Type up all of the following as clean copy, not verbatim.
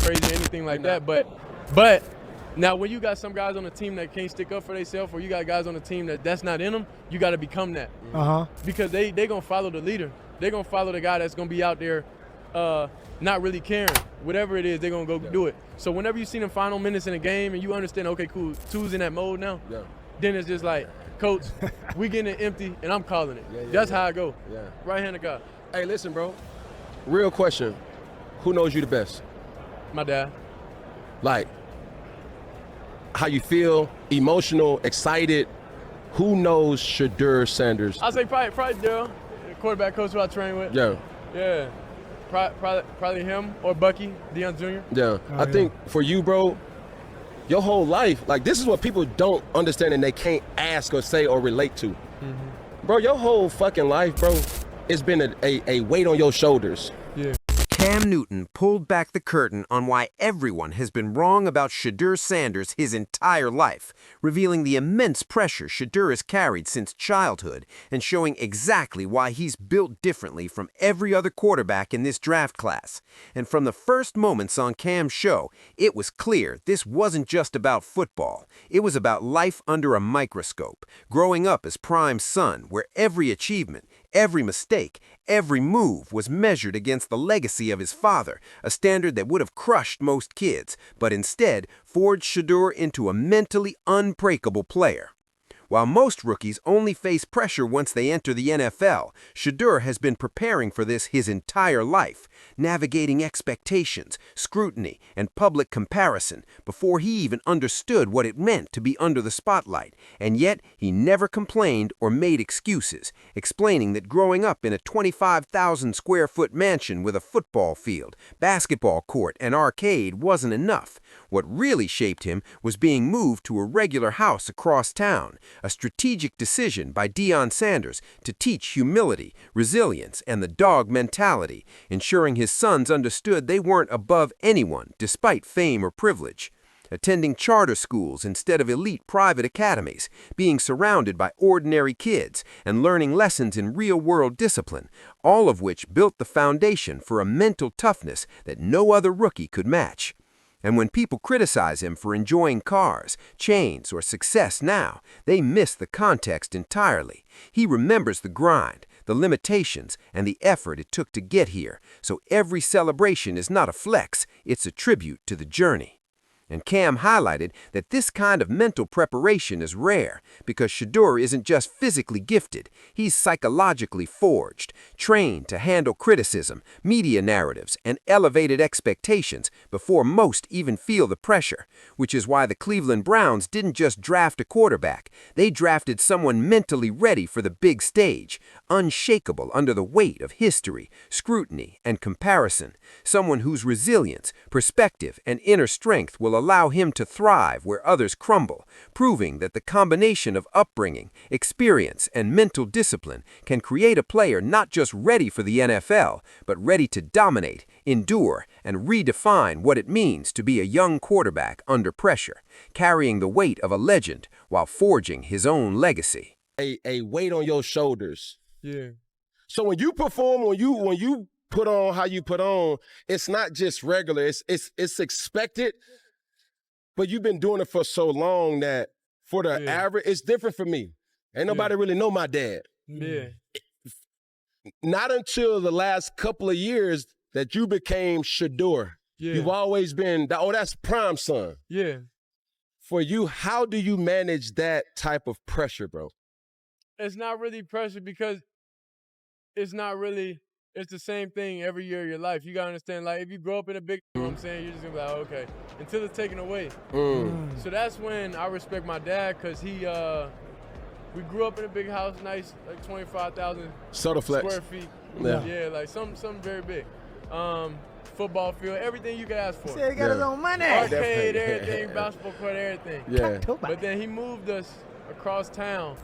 crazy or anything like that. But now when you got some guys on the team that can't stick up for themselves, or you got guys on the team that's not in them, you got to become that. Because they gonna follow the leader. They gonna follow the guy that's gonna be out there, not really caring. Whatever it is, they're gonna go do it. So whenever you see them final minutes in a game and you understand, okay, cool, Two's in that mode now, then it's just like, Coach, we getting it empty and I'm calling it. That's how I go. Right-handed guy. Hey, listen, bro. Real question. Who knows you the best? My dad. Like, how you feel, emotional, excited. Who knows Shedeur Sanders? I'll say probably Daryl, the quarterback coach who I train with. Yeah. Probably him or Bucky, Deion Jr. Yeah. I think for you, bro, your whole life, like this is what people don't understand and they can't ask or say or relate to. Bro, your whole fucking life, bro, it's been a weight on your shoulders. Cam Newton pulled back the curtain on why everyone has been wrong about Shedeur Sanders his entire life, revealing the immense pressure Shedeur has carried since childhood and showing exactly why he's built differently from every other quarterback in this draft class. And from the first moments on Cam's show, it was clear this wasn't just about football. It was about life under a microscope, growing up as prime son, where every achievement, every mistake, every move was measured against the legacy of his father, a standard that would have crushed most kids, but instead forged Shedeur into a mentally unbreakable player. While most rookies only face pressure once they enter the NFL, Shedeur has been preparing for this his entire life, navigating expectations, scrutiny, and public comparison before he even understood what it meant to be under the spotlight, and yet he never complained or made excuses, explaining that growing up in a 25,000-square-foot mansion with a football field, basketball court, and arcade wasn't enough. What really shaped him was being moved to a regular house across town, a strategic decision by Deion Sanders to teach humility, resilience, and the dog mentality, ensuring his sons understood they weren't above anyone despite fame or privilege. Attending charter schools instead of elite private academies, being surrounded by ordinary kids, and learning lessons in real-world discipline, all of which built the foundation for a mental toughness that no other rookie could match. And when people criticize him for enjoying cars, chains, or success now, they miss the context entirely. He remembers the grind, the limitations, and the effort it took to get here, so every celebration is not a flex, it's a tribute to the journey. And Cam highlighted that this kind of mental preparation is rare because Shedeur isn't just physically gifted, he's psychologically forged, trained to handle criticism, media narratives, and elevated expectations before most even feel the pressure, which is why the Cleveland Browns didn't just draft a quarterback, they drafted someone mentally ready for the big stage, unshakable under the weight of history, scrutiny, and comparison, someone whose resilience, perspective, and inner strength will allow him to thrive where others crumble, proving that the combination of upbringing, experience, and mental discipline can create a player not just ready for the NFL, but ready to dominate, endure, and redefine what it means to be a young quarterback under pressure, carrying the weight of a legend while forging his own legacy. A weight on your shoulders. Yeah. So when you perform, when you put on how you put on, it's not just regular, it's expected. But you've been doing it for so long that for the average, it's different for me. Ain't nobody really know my dad. Not until the last couple of years that you became Shedeur. You've always been, that's prime son. For you, how do you manage that type of pressure, bro? It's not really pressure because it's the same thing every year of your life. You gotta understand, like, if you grow up in a big, you know what I'm saying, you're just gonna be like, oh, okay, until it's taken away. So that's when I respect my dad, because we grew up in a big house, nice, like 25,000 square feet. Yeah, like something very big. Football field, everything you could ask for. He said he got his own money. Arcade, everything, basketball court, everything. But then he moved us across town.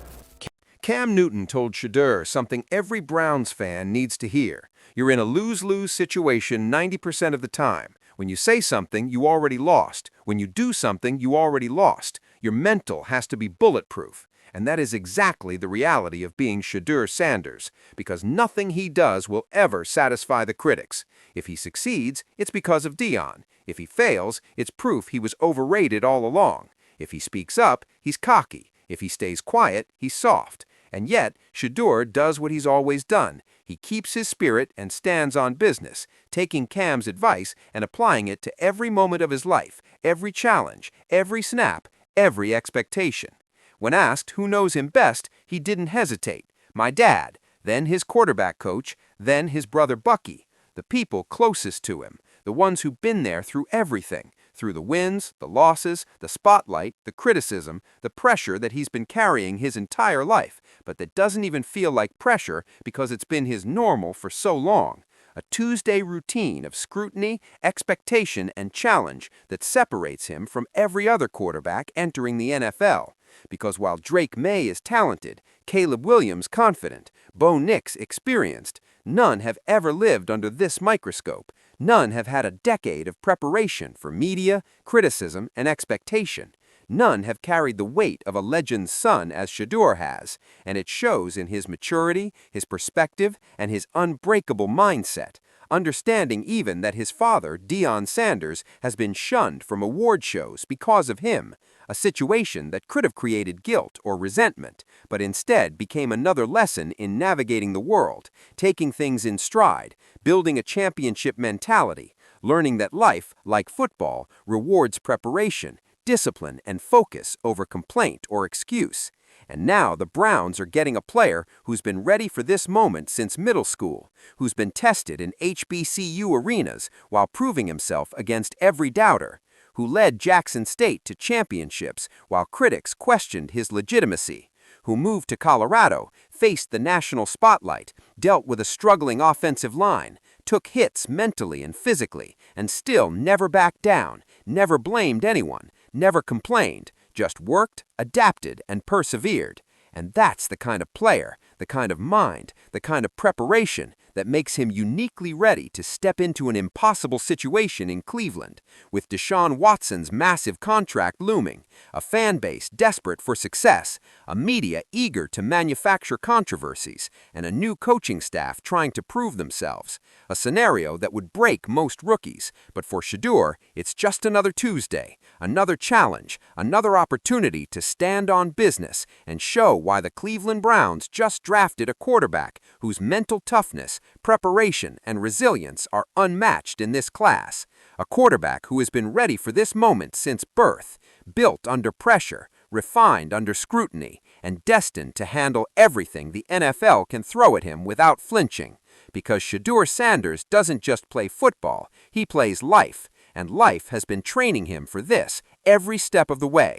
Cam Newton told Shedeur something every Browns fan needs to hear. You're in a lose-lose situation 90% of the time. When you say something, you already lost. When you do something, you already lost. Your mental has to be bulletproof. And that is exactly the reality of being Shedeur Sanders, because nothing he does will ever satisfy the critics. If he succeeds, it's because of Deion. If he fails, it's proof he was overrated all along. If he speaks up, he's cocky. If he stays quiet, he's soft. And yet, Shedeur does what he's always done. He keeps his spirit and stands on business, taking Cam's advice and applying it to every moment of his life, every challenge, every snap, every expectation. When asked who knows him best, he didn't hesitate. My dad, then his quarterback coach, then his brother Bucky, the people closest to him, the ones who've been there through everything, through the wins, the losses, the spotlight, the criticism, the pressure that he's been carrying his entire life, but that doesn't even feel like pressure because it's been his normal for so long. A Tuesday routine of scrutiny, expectation, and challenge that separates him from every other quarterback entering the NFL. Because while Drake May is talented, Caleb Williams confident, Bo Nix experienced, none have ever lived under this microscope. None have had a decade of preparation for media, criticism, and expectation. None have carried the weight of a legend's son as Shedeur has, and it shows in his maturity, his perspective, and his unbreakable mindset, understanding even that his father, Deion Sanders, has been shunned from award shows because of him, a situation that could have created guilt or resentment, but instead became another lesson in navigating the world, taking things in stride, building a championship mentality, learning that life, like football, rewards preparation, discipline, and focus over complaint or excuse. And now the Browns are getting a player who's been ready for this moment since middle school, who's been tested in HBCU arenas while proving himself against every doubter, who led Jackson State to championships while critics questioned his legitimacy, who moved to Colorado, faced the national spotlight, dealt with a struggling offensive line, took hits mentally and physically, and still never backed down, never blamed anyone, never complained, just worked, adapted, and persevered. And that's the kind of player, the kind of mind, the kind of preparation that makes him uniquely ready to step into an impossible situation in Cleveland, with Deshaun Watson's massive contract looming, a fan base desperate for success, a media eager to manufacture controversies, and a new coaching staff trying to prove themselves. A scenario that would break most rookies, but for Shedeur, it's just another Tuesday, another challenge, another opportunity to stand on business and show why the Cleveland Browns just drafted a quarterback whose mental toughness, preparation, and resilience are unmatched in this class. A quarterback who has been ready for this moment since birth, built under pressure, refined under scrutiny, and destined to handle everything the NFL can throw at him without flinching. Because Shedeur Sanders doesn't just play football, he plays life, and life has been training him for this every step of the way.